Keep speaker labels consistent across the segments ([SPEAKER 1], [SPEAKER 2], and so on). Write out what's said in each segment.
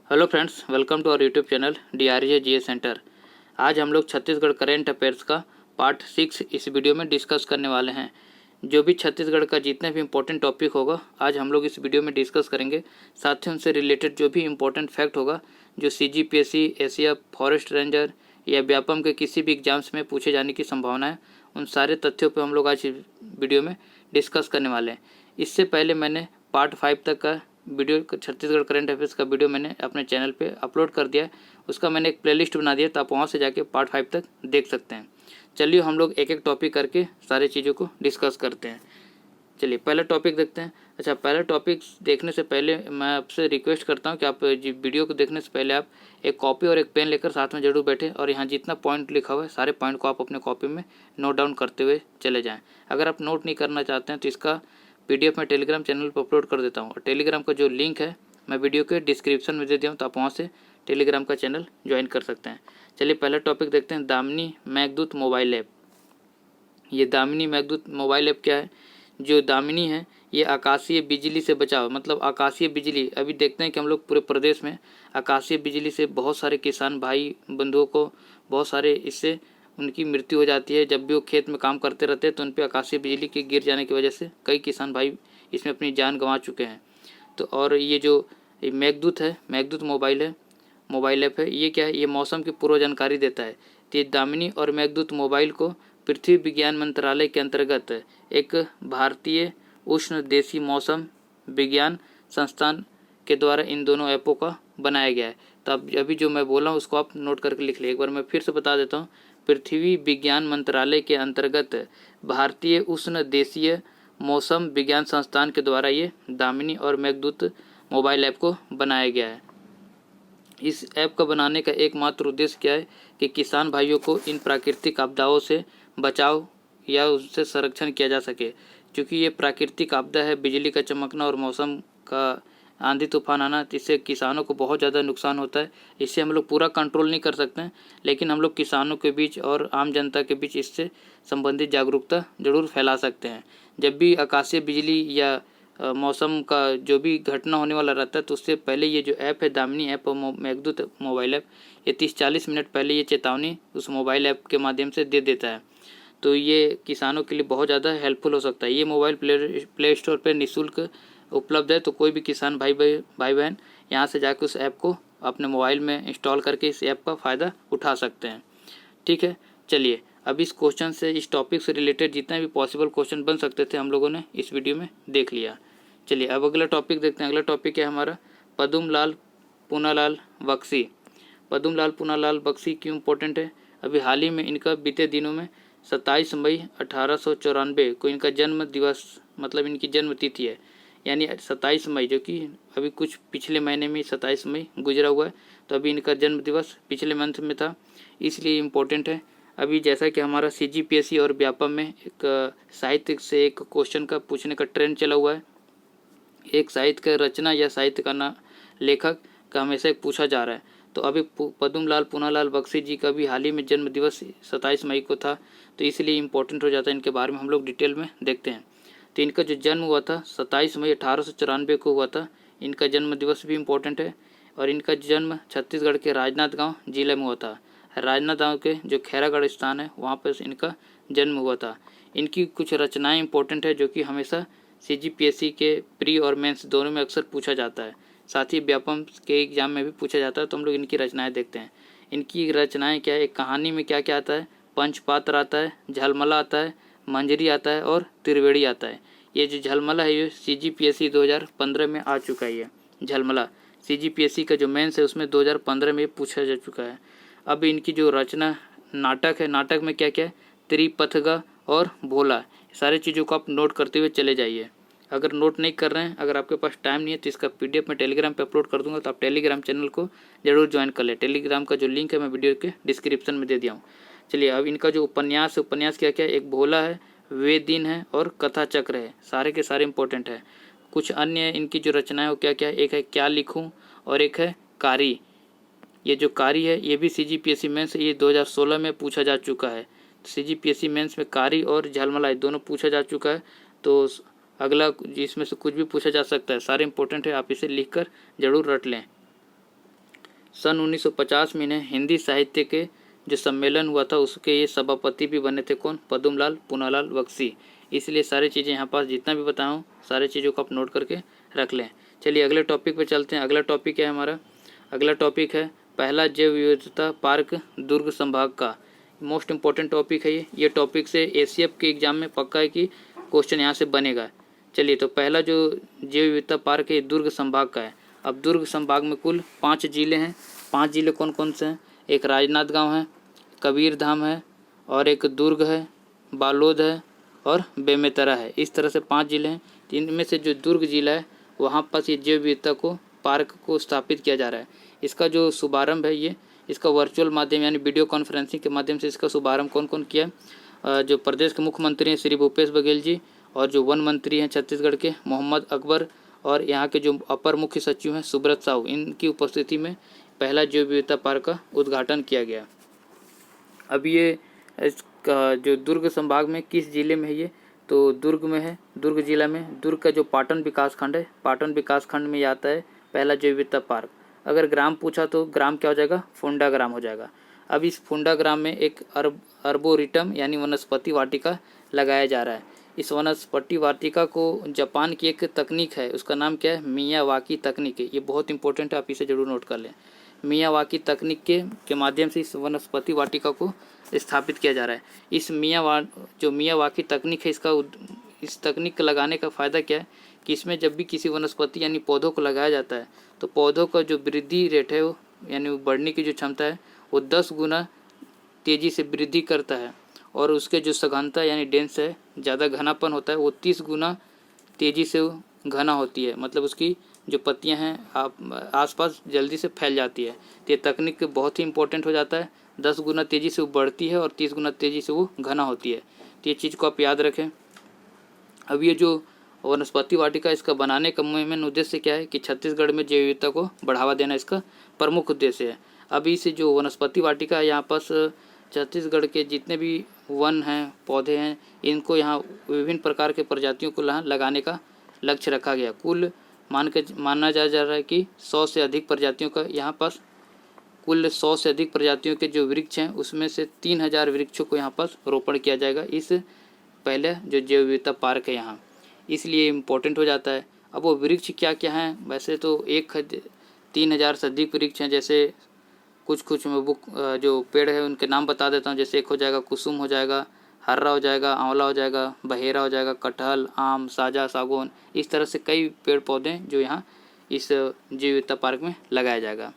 [SPEAKER 1] Hello friends, welcome to our YouTube channel DRJ GS centre. आज हम लोग Chhattisgarh current affairs का पार्ट 6 इस वीडियो में डिस्कस करने वाले हैं। जो भी छत्तीसगढ़ का जितने भी इम्पोर्टेंट टॉपिक होगा आज हम लोग इस वीडियो में डिस्कस करेंगे। साथ ही उनसे रिलेटेड जो भी इम्पोर्टेंट फैक्ट होगा जो CGPSC, एशिया फॉरेस्ट रेंजर या व्यापम के किसी भी एग्जाम्स में पूछे जाने की संभावना है, उन सारे तथ्यों पर हम लोग आज वीडियो में डिस्कस करने वाले हैं। इससे पहले मैंने पार्ट 5 तक का वीडियो छत्तीसगढ़ करंट अफेयर्स का वीडियो मैंने अपने चैनल पे अपलोड कर दिया है। उसका मैंने एक प्लेलिस्ट बना दिया, तो आप वहाँ से जाके पार्ट 5 तक देख सकते हैं। चलिए हम लोग एक एक टॉपिक करके सारी चीज़ों को डिस्कस करते हैं। चलिए पहला टॉपिक देखते हैं। अच्छा, पहला टॉपिक देखने से पहले मैं आपसे रिक्वेस्ट करता हूँ कि आप वीडियो को देखने से पहले आप एक कॉपी और एक पेन लेकर साथ में जरूर बैठे और यहाँ जितना पॉइंट लिखा हुआ है सारे पॉइंट को आप अपने कॉपी में नोट डाउन करते हुए चले जाएँ। अगर आप नोट नहीं करना चाहते हैं तो इसका PDF मैं टेलीग्राम चैनल पर अपलोड कर देता हूँ और टेलीग्राम का जो लिंक है मैं वीडियो के डिस्क्रिप्शन में दे दिया हूँ, तो आप वहाँ से टेलीग्राम का चैनल ज्वाइन कर सकते हैं। चलिए पहला टॉपिक देखते हैं, दामिनी मेघदूत मोबाइल ऐप। ये दामिनी मेघदूत मोबाइल ऐप क्या है? जो दामिनी है ये आकाशीय बिजली से बचाव, मतलब आकाशीय बिजली, अभी देखते हैं कि हम लोग पूरे प्रदेश में आकाशीय बिजली से बहुत सारे किसान भाई बंधुओं को बहुत सारे इससे उनकी मृत्यु हो जाती है। जब भी वो खेत में काम करते रहते हैं तो उन पर आकाशीय बिजली के गिर जाने की वजह से कई किसान भाई इसमें अपनी जान गंवा चुके हैं। तो और ये जो मेघदूत है, मेघदूत मोबाइल ऐप है, ये क्या है? ये मौसम की पूर्व जानकारी देता है। तो ये दामिनी और मेघदूत मोबाइल को पृथ्वी विज्ञान मंत्रालय के अंतर्गत एक भारतीय उष्ण देशी मौसम विज्ञान संस्थान के द्वारा इन दोनों ऐपों का बनाया गया है। तो अब अभी जो मैं बोला हूँ उसको आप नोट करके लिख लें। एक बार मैं फिर से बता देता हूँ। पृथ्वी विज्ञान मंत्रालय के अंतर्गत भारतीय उष्ण देशीय मौसम विज्ञान संस्थान के द्वारा ये दामिनी और मेघदूत मोबाइल ऐप को बनाया गया है। इस ऐप का बनाने का एकमात्र उद्देश्य क्या है कि किसान भाइयों को इन प्राकृतिक आपदाओं से बचाव या उससे संरक्षण किया जा सके। क्योंकि ये प्राकृतिक आपदा है, बिजली का चमकना और मौसम का आंधी तूफान आना, इससे किसानों को बहुत ज़्यादा नुकसान होता है। इससे हम लोग पूरा कंट्रोल नहीं कर सकते हैं, लेकिन हम लोग किसानों के बीच और आम जनता के बीच इससे संबंधित जागरूकता जरूर फैला सकते हैं। जब भी आकाशीय बिजली या मौसम का जो भी घटना होने वाला रहता है तो उससे पहले ये जो ऐप है दामिनी ऐप और मेघदूत मोबाइल ऐप, ये 30-40 मिनट पहले ये चेतावनी उस मोबाइल ऐप के माध्यम से दे देता है। तो ये किसानों के लिए बहुत ज़्यादा हेल्पफुल हो सकता है। ये मोबाइल प्ले स्टोर पर निःशुल्क उपलब्ध है, तो कोई भी किसान भाई बहन यहाँ से जाकर उस ऐप को अपने मोबाइल में इंस्टॉल करके इस ऐप का फ़ायदा उठा सकते हैं। ठीक है, चलिए अब इस क्वेश्चन से, इस टॉपिक से रिलेटेड जितने भी पॉसिबल क्वेश्चन बन सकते थे हम लोगों ने इस वीडियो में देख लिया। चलिए अब अगला टॉपिक देखते हैं। अगला टॉपिक है हमारा पद्मलाल पूनालाल बख्शी। पद्मलाल पूनालाल बख्शी क्यों इम्पोर्टेंट है? अभी हाल ही में इनका बीते दिनों में 27 मई 1894 को इनका जन्म दिवस, मतलब इनकी जन्म तिथि है। यानी 27 मई, जो कि अभी कुछ पिछले महीने में 27 मई गुजरा हुआ है, तो अभी इनका जन्म दिवस पिछले मंथ में था, इसलिए इम्पोर्टेंट है। अभी जैसा कि हमारा CGPSC और व्यापम में एक साहित्य से एक क्वेश्चन का पूछने का ट्रेंड चला हुआ है। एक साहित्य का रचना या साहित्य का लेखक का हमेशा एक पूछा जा रहा है। तो अभी पद्मलाल पूनालाल बख्शी जी का भी हाल ही में जन्म दिवस 27 मई को था, तो इसलिए इम्पोर्टेंट हो जाता है। इनके बारे में हम लोग डिटेल में देखते हैं। तो इनका जो जन्म हुआ था 27 मई 1894 को हुआ था। इनका जन्म दिवस भी इम्पोर्टेंट है। और इनका जन्म छत्तीसगढ़ के राजनाथ गांव जिले में हुआ था। राजनाथ गांव के जो खैरागढ़ स्थान है वहाँ पर इनका जन्म हुआ था। इनकी कुछ रचनाएं इंपॉर्टेंट है जो कि हमेशा CGPSC के प्री और मेंस दोनों में अक्सर पूछा जाता है। साथ ही व्यापम के एग्जाम में भी पूछा जाता है। तो हम लोग इनकी रचनाएं देखते हैं। इनकी रचनाएं क्या है? एक कहानी में क्या क्या आता है? पंचपात्र आता है, झलमला आता है, मंजरी आता है और त्रिवेणी आता है। ये जो झलमला है ये CGPSC 2015 में आ चुका है। ये झलमला CGPSC का जो मेंस है उसमें 2015 में पूछा जा चुका है। अब इनकी जो रचना नाटक है, नाटक में क्या क्या है? त्रिपथगा और भोला, सारी चीज़ों को आप नोट करते हुए चले जाइए। अगर नोट नहीं कर रहे हैं, अगर आपके पास टाइम नहीं है, तो इसका PDF मैं टेलीग्राम पे अपलोड कर दूंगा, तो आप टेलीग्राम चैनल को जरूर ज्वाइन कर लें। टेलीग्राम का जो लिंक है मैं वीडियो के डिस्क्रिप्शन में दे दिया हूँ। चलिए अब इनका जो उपन्यास है, उपन्यास क्या क्या है? एक भोला है, वे दिन है और कथा चक्र है। सारे के सारे इंपॉर्टेंट है। कुछ अन्य इनकी जो रचनाएं वो क्या क्या है? एक है क्या लिखूँ और एक है कारी। ये जो कारी है ये भी CGPSC मेंस ये 2016 में पूछा जा चुका है। CGPSC मेंस में कारी और झलमला दोनों पूछा जा चुका है। तो अगला जिसमें से कुछ भी पूछा जा सकता है, सारे इंपॉर्टेंट है, आप इसे लिखकर जरूर रट लें। सन 1950 में इन्हें हिंदी साहित्य के जो सम्मेलन हुआ था उसके ये सभापति भी बने थे। कौन? पद्मलाल पूनालाल बख्शी। इसलिए सारी चीज़ें यहाँ पास जितना भी बताऊँ सारी चीज़ों को आप नोट करके रख लें। चलिए अगले टॉपिक पे चलते हैं। अगला टॉपिक है हमारा, अगला टॉपिक है पहला जैव विविधता पार्क दुर्ग संभाग का। मोस्ट इंपॉर्टेंट टॉपिक है ये टॉपिक से एसीएफ के एग्जाम में पक्का है कि क्वेश्चन यहाँ से बनेगा। चलिए तो पहला जो जैव विविधता पार्क है दुर्ग संभाग का है। अब दुर्ग संभाग में कुल 5 जिले हैं। 5 जिले कौन कौन से हैं? एक राजनांदगांव है, कबीरधाम है, और एक दुर्ग है, बालोद है और बेमेतरा है। इस तरह से 5 जिले हैं। इनमें से जो दुर्ग जिला है वहाँ पर ये जैव विविधता को पार्क को स्थापित किया जा रहा है। इसका जो शुभारंभ है ये इसका वर्चुअल माध्यम यानी वीडियो कॉन्फ्रेंसिंग के माध्यम से इसका शुभारंभ कौन कौन किया? जो प्रदेश के मुख्यमंत्री हैं श्री भूपेश बघेल जी, और जो वन मंत्री हैं छत्तीसगढ़ के मोहम्मद अकबर, और यहाँ के जो अपर मुख्य सचिव हैं सुब्रत साहू, इनकी उपस्थिति में पहला जैव विविधता पार्क का उद्घाटन किया गया। अब ये इसका जो दुर्ग संभाग में किस जिले में है ये? तो दुर्ग में है, दुर्ग जिला में। दुर्ग का जो पाटन विकास खंड है, पाटन विकास खंड में आता है पहला जैव विविधता पार्क। अगर ग्राम पूछा तो ग्राम क्या हो जाएगा? फुंडा ग्राम हो जाएगा। अब इस फुंडा ग्राम में एक अर्बोरिटम यानी वनस्पति वाटिका लगाया जा रहा है। इस वनस्पति वाटिका को जापान की एक तकनीक है, उसका नाम क्या है? मियावाकी तकनीक है। ये बहुत इंपॉर्टेंट है, आप इसे जरूर नोट कर लें। मियावाकी तकनीक के माध्यम से इस वनस्पति वाटिका को स्थापित किया जा रहा है। इस जो मियावाकी तकनीक है इस तकनीक लगाने का फ़ायदा क्या है कि इसमें जब भी किसी वनस्पति यानी पौधों को लगाया जाता है तो पौधों का जो वृद्धि रेट है वो यानी बढ़ने की जो क्षमता है वो 10 गुना तेज़ी से वृद्धि करता है, और उसके जो सघनता यानी डेंस है, ज़्यादा घनापन होता है, वो 30 गुना तेज़ी से घना होती है। मतलब उसकी जो पत्तियां हैं आसपास जल्दी से फैल जाती है। तो ये तकनीक बहुत ही इंपॉर्टेंट हो जाता है। 10 गुना तेज़ी से वो बढ़ती है और 30 गुना तेज़ी से वो घना होती है। तो ये चीज़ को आप याद रखें। अब ये जो वनस्पति वाटिका इसका बनाने का मेन उद्देश्य क्या है कि छत्तीसगढ़ में जैव विविधता को बढ़ावा देना इसका प्रमुख उद्देश्य है। अभी इसे जो वनस्पति वाटिका है यहाँ पास छत्तीसगढ़ के जितने भी वन हैं, पौधे हैं, इनको यहाँ विभिन्न प्रकार के प्रजातियों को यहाँ लगाने का लक्ष्य रखा गया। कुल माना जा रहा है कि 100 से अधिक प्रजातियों का यहाँ पास कुल 100 से अधिक प्रजातियों के जो वृक्ष हैं उसमें से 3000 वृक्षों को यहाँ पास रोपण किया जाएगा इस पहले जो जैव विविधता पार्क है यहाँ, इसलिए इम्पोर्टेंट हो जाता है। अब वो वृक्ष क्या क्या हैं? वैसे तो 3000 से अधिक वृक्ष हैं। जैसे कुछ मैं जो पेड़ है उनके नाम बता देता हूँ। जैसे एक हो जाएगा कुसुम, हो जाएगा हर्रा, हो जाएगा आंवला, हो जाएगा बहेरा, हो जाएगा कटहल, आम, साजा, सागौन। इस तरह से कई पेड़ पौधे जो यहाँ इस जैव विविधता पार्क में लगाया जाएगा।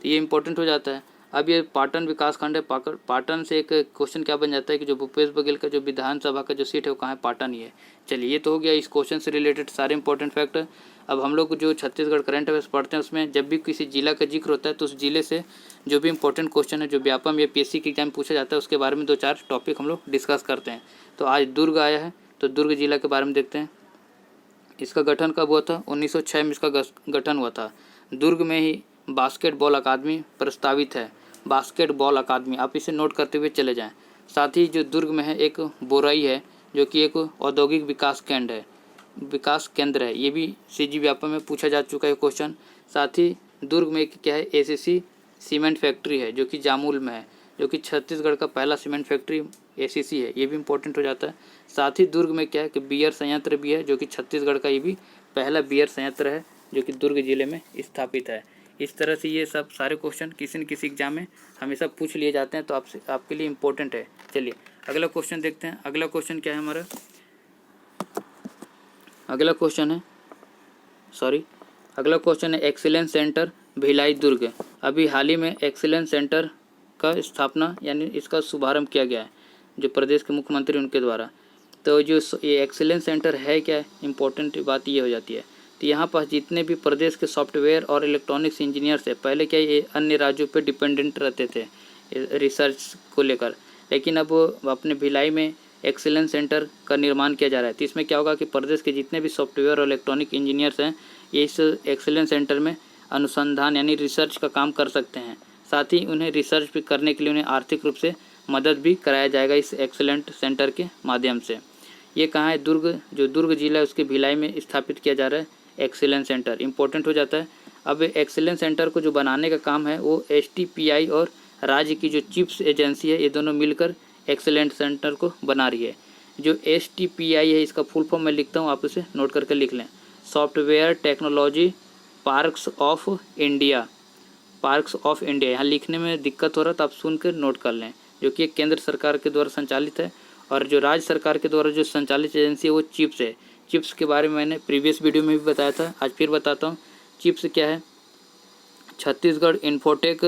[SPEAKER 1] तो ये इम्पोर्टेंट हो जाता है। अब ये पाटन विकास खंड है। पाटन से एक क्वेश्चन क्या बन जाता है कि जो भूपेश बघेल का जो विधानसभा का जो सीट है वो कहाँ है? पाटन ही है। चलिए ये तो हो गया इस क्वेश्चन से रिलेटेड सारे इंपॉर्टेंट फैक्ट। अब हम लोग जो छत्तीसगढ़ करंट अफेयर्स पढ़ते हैं उसमें जब भी किसी जिला का जिक्र होता है तो उस जिले से जो भी इंपॉर्टेंट क्वेश्चन है जो व्यापम या पीएससी के एग्जाम पूछा जाता है उसके बारे में 2-4 टॉपिक हम लोग डिस्कस करते हैं। तो आज दुर्ग आया है तो दुर्ग जिला के बारे में देखते हैं। इसका गठन कब हुआ था? 1906 में इसका गठन हुआ था। दुर्ग में ही बास्केटबॉल अकादमी प्रस्तावित है। बास्केटबॉल अकादमी, आप इसे नोट करते हुए चले जाएं। साथ ही जो दुर्ग में है एक बोरई है जो कि एक औद्योगिक विकास केंद्र है। ये भी सीजी व्यापम में पूछा जा चुका है क्वेश्चन। साथ ही दुर्ग में एक क्या है? एसीसी सीमेंट फैक्ट्री है जो कि जामुल में है, जो कि छत्तीसगढ़ का पहला सीमेंट फैक्ट्री एसीसी है। ये भी इंपॉर्टेंट हो जाता है। साथ ही दुर्ग में क्या है कि बियर संयंत्र भी है जो कि छत्तीसगढ़ का ये भी पहला बियर संयंत्र है जो कि दुर्ग जिले में स्थापित है। इस तरह से ये सब सारे क्वेश्चन किसी न किसी एग्जाम में हमेशा पूछ लिए जाते हैं, तो आपके लिए इम्पोर्टेंट है। चलिए अगला क्वेश्चन देखते हैं। अगला क्वेश्चन क्या है हमारा? अगला क्वेश्चन है एक्सीलेंस सेंटर भिलाई दुर्ग। अभी हाल ही में एक्सीलेंस सेंटर का स्थापना यानी इसका शुभारंभ किया गया है जो प्रदेश के मुख्यमंत्री उनके द्वारा। तो जो ये एक्सीलेंस सेंटर है क्या? इम्पोर्टेंट बात ये हो जाती है। तो यहाँ पर जितने भी प्रदेश के सॉफ्टवेयर और इलेक्ट्रॉनिक्स इंजीनियर्स है, पहले क्या ये अन्य राज्यों पे डिपेंडेंट रहते थे रिसर्च को लेकर, लेकिन अब अपने भिलाई में एक्सीलेंस सेंटर का निर्माण किया जा रहा है। तो इसमें क्या होगा कि प्रदेश के जितने भी सॉफ्टवेयर और इलेक्ट्रॉनिक इंजीनियर्स हैं ये इस एक्सीलेंस सेंटर में अनुसंधान यानी रिसर्च का काम कर सकते हैं। साथ ही उन्हें रिसर्च भी करने के लिए उन्हें आर्थिक रूप से मदद भी कराया जाएगा इस एक्सीलेंट सेंटर के माध्यम से। ये कहाँ है? दुर्ग, जो दुर्ग जिला है उसके भिलाई में स्थापित किया जा रहा है एक्सीलेंस सेंटर। इंपॉर्टेंट हो जाता है। अब एक्सीलेंस सेंटर को जो बनाने का काम है वो STPI और राज्य की जो चिप्स एजेंसी है, ये दोनों मिलकर एक्सीलेंस सेंटर को बना रही है। जो STPI है इसका फुल फॉर्म मैं लिखता हूँ, आप इसे नोट करके लिख लें। Software technology parks of India. Parks of India, यहाँ लिखने में दिक्कत हो रहा तो आप सुन कर नोट कर लें। जो कि केंद्र सरकार के द्वारा संचालित है और जो राज्य सरकार के द्वारा जो संचालित एजेंसी है वो चिप्स है। चिप्स के बारे में मैंने प्रीवियस वीडियो में भी बताया था, आज फिर बताता हूँ। चिप्स क्या है? Chhattisgarh infotech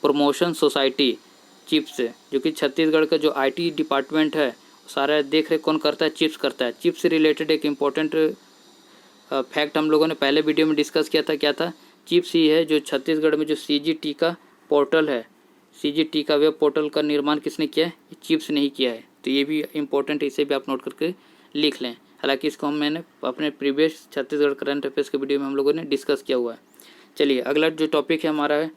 [SPEAKER 1] promotion society chips है, जो कि छत्तीसगढ़ का जो IT डिपार्टमेंट है सारा देख रेख कौन करता है? चिप्स करता है। चिप्स से रिलेटेड एक इम्पोर्टेंट फैक्ट हम लोगों ने पहले वीडियो में डिस्कस किया था। क्या था? चिप्स ही है जो छत्तीसगढ़ में जो CGT का पोर्टल है, CGT का वेब पोर्टल का निर्माण किसने किया है? चिप्स ने ही किया है। तो ये भी इम्पोर्टेंट है, इसे भी आप नोट करके लिख लें। हालांकि इसको मैंने अपने प्रीवियस छत्तीसगढ़ करंट अफेयर्स के वीडियो में हम लोगों ने डिस्कस किया हुआ है। चलिए अगला जो टॉपिक है हमारा है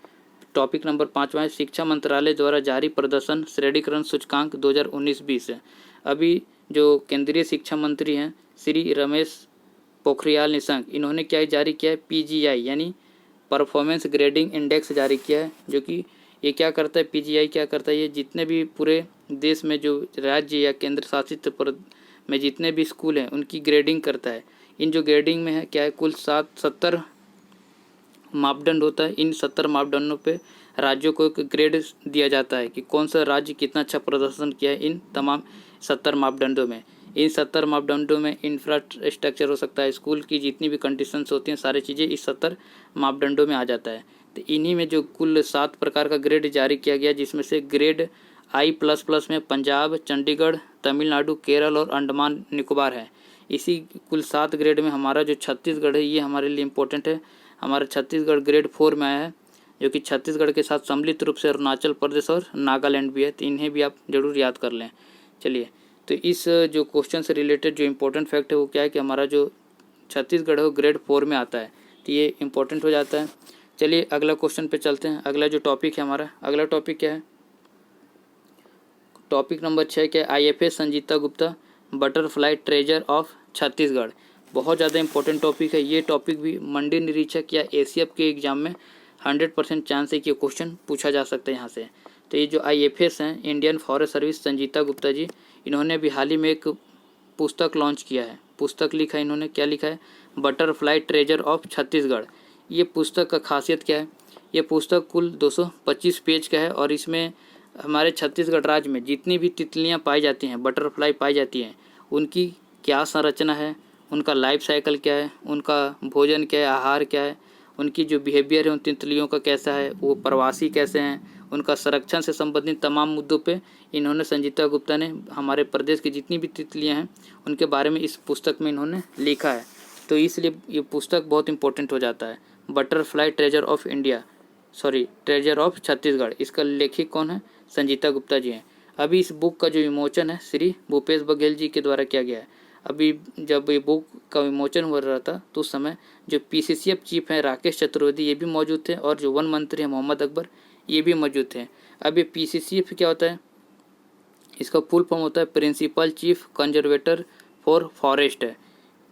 [SPEAKER 1] टॉपिक नंबर 5 है शिक्षा मंत्रालय द्वारा जारी प्रदर्शन श्रेणीकरण सूचकांक 2019-20 है। अभी जो केंद्रीय शिक्षा मंत्री हैं श्री रमेश पोखरियाल निशंक, इन्होंने क्या जारी किया है? PGI यानी परफॉर्मेंस ग्रेडिंग इंडेक्स जारी किया है। जो कि ये क्या करता है? PGI क्या करता है? ये जितने भी पूरे देश में जो राज्य या केंद्र शासित में जितने भी स्कूल हैं उनकी ग्रेडिंग करता है। इन जो ग्रेडिंग में है क्या है? कुल 70 मापदंड होता है। इन 70 मापदंडों पे राज्यों को एक ग्रेड दिया जाता है कि कौन सा राज्य कितना अच्छा प्रदर्शन किया है इन तमाम 70 मापदंडों में। इन 70 मापदंडों में इंफ्रास्ट्रक्चर हो सकता है, स्कूल की जितनी भी कंडीशंस होती हैं सारी चीज़ें इस 70 मापदंडों में आ जाता है। तो इन्हीं में जो कुल 7 प्रकार का ग्रेड जारी किया गया, जिसमें से ग्रेड I++ में पंजाब, चंडीगढ़, तमिलनाडु, केरल और अंडमान निकोबार है। इसी कुल 7 ग्रेड में हमारा जो छत्तीसगढ़ है ये हमारे लिए इम्पोर्टेंट है। हमारा छत्तीसगढ़ ग्रेड 4 में आया है, जो कि छत्तीसगढ़ के साथ सम्मिलित रूप से अरुणाचल प्रदेश और नागालैंड भी है। तो इन्हें भी आप जरूर याद कर लें। चलिए, तो इस जो क्वेश्चन से रिलेटेड जो इम्पोर्टेंट फैक्ट है वो क्या है कि हमारा जो छत्तीसगढ़ है वो ग्रेड 4 में आता है। तो ये इम्पोर्टेंट हो जाता है। चलिए अगला क्वेश्चन पे चलते हैं। अगला जो टॉपिक है हमारा, अगला टॉपिक क्या है? टॉपिक नंबर 6 क्या है? IFS Sanjita Gupta butterfly treasure of Chhattisgarh. बहुत ज़्यादा इंपॉर्टेंट टॉपिक है। ये टॉपिक भी मंडी निरीक्षक या ACF के एग्जाम में 100% चांस है कि क्वेश्चन पूछा जा सकता है यहाँ से। तो ये जो IFS हैं, Indian forest service, Sanjeeta Gupta ji, इन्होंने भी हाल ही में एक पुस्तक लॉन्च किया है। पुस्तक लिखा है इन्होंने, क्या लिखा है? Butterfly treasure of Chhattisgarh. ये पुस्तक का खासियत क्या है? ये पुस्तक कुल 225 पेज का है और इसमें हमारे छत्तीसगढ़ राज्य में जितनी भी तितलियाँ पाई जाती हैं, बटरफ्लाई पाई जाती हैं, उनकी क्या संरचना है, उनका लाइफ साइकिल क्या है, उनका भोजन क्या है, आहार क्या है, उनकी जो बिहेवियर है उन तितलियों का कैसा है, वो प्रवासी कैसे हैं, उनका संरक्षण से संबंधित तमाम मुद्दों पे इन्होंने, संजीता गुप्ता ने, हमारे प्रदेश की जितनी भी तितलियां हैं उनके बारे में इस पुस्तक में इन्होंने लिखा है। तो इसलिए ये पुस्तक बहुत इंपॉर्टेंट हो जाता है। Butterfly treasure of India, treasure of Chhattisgarh, इसका लेखक कौन है? संजीता गुप्ता जी हैं। अभी इस बुक का जो विमोचन है श्री भूपेश बघेल जी के द्वारा किया गया है। अभी जब ये बुक का विमोचन हो रहा था तो उस समय जो PCCF चीफ हैं राकेश चतुर्वेदी ये भी मौजूद थे और जो वन मंत्री हैं मोहम्मद अकबर ये भी मौजूद थे। अब ये PCCF क्या होता है? इसका फुल फॉर्म होता है principal chief conservator for forest है।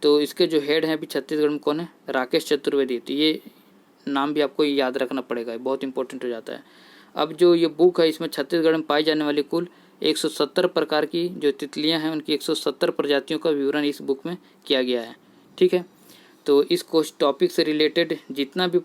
[SPEAKER 1] तो इसके जो हेड हैं अभी छत्तीसगढ़ में कौन है? राकेश चतुर्वेदी। तो ये नाम भी आपको याद रखना पड़ेगा, बहुत इंपॉर्टेंट हो जाता है। अब जो ये बुक है इसमें छत्तीसगढ़ में पाई जाने वाली कुल 170 प्रकार की जो तितलियां हैं उनकी 170 प्रजातियों का विवरण इस बुक में किया गया है। ठीक है, तो इस टॉपिक से रिलेटेड जितना भी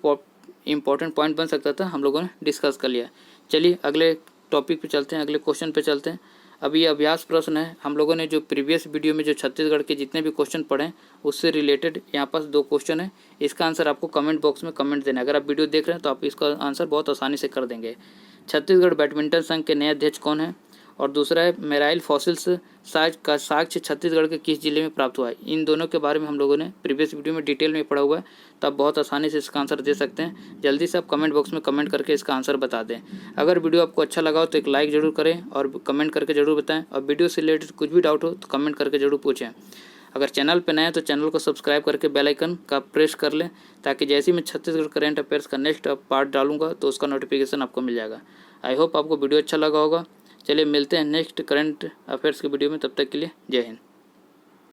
[SPEAKER 1] इम्पोर्टेंट पॉइंट बन सकता था हम लोगों ने डिस्कस कर लिया। चलिए अगले टॉपिक पे चलते हैं, अगले क्वेश्चन पे चलते हैं। अभी अभ्यास प्रश्न है। हम लोगों ने जो प्रीवियस वीडियो में जो छत्तीसगढ़ के जितने भी क्वेश्चन पढ़े उससे रिलेटेड यहाँ पास 2 क्वेश्चन है। इसका आंसर आपको कमेंट बॉक्स में कमेंट देना है। अगर आप वीडियो देख रहे हैं तो आप इसका आंसर बहुत आसानी से कर देंगे। छत्तीसगढ़ बैडमिंटन संघ के नए अध्यक्ष कौन है? और दूसरा है मेराइल फॉसिल्स का साक्ष्य छत्तीसगढ़ के किस जिले में प्राप्त हुआ है? इन दोनों के बारे में हम लोगों ने प्रीवियस वीडियो में डिटेल में पढ़ा हुआ है, तो आप बहुत आसानी से इसका आंसर दे सकते हैं। जल्दी से आप कमेंट बॉक्स में कमेंट करके इसका आंसर बता दें। अगर वीडियो आपको अच्छा लगा हो तो एक लाइक जरूर करें और कमेंट करके जरूर बताएं। और वीडियो से रिलेटेड कुछ भी डाउट हो तो कमेंट करके जरूर पूछें। अगर चैनल पर नए हैं तो चैनल को सब्सक्राइब करके बेल आइकन का प्रेस कर लें, ताकि जैसे ही मैं छत्तीसगढ़ करंट अफेयर्स का नेक्स्ट पार्ट डालूंगा तो उसका नोटिफिकेशन आपको मिल जाएगा। आई होप आपको वीडियो अच्छा लगा होगा। चलिए मिलते हैं नेक्स्ट करंट अफेयर्स के वीडियो में, तब तक के लिए जय हिंद।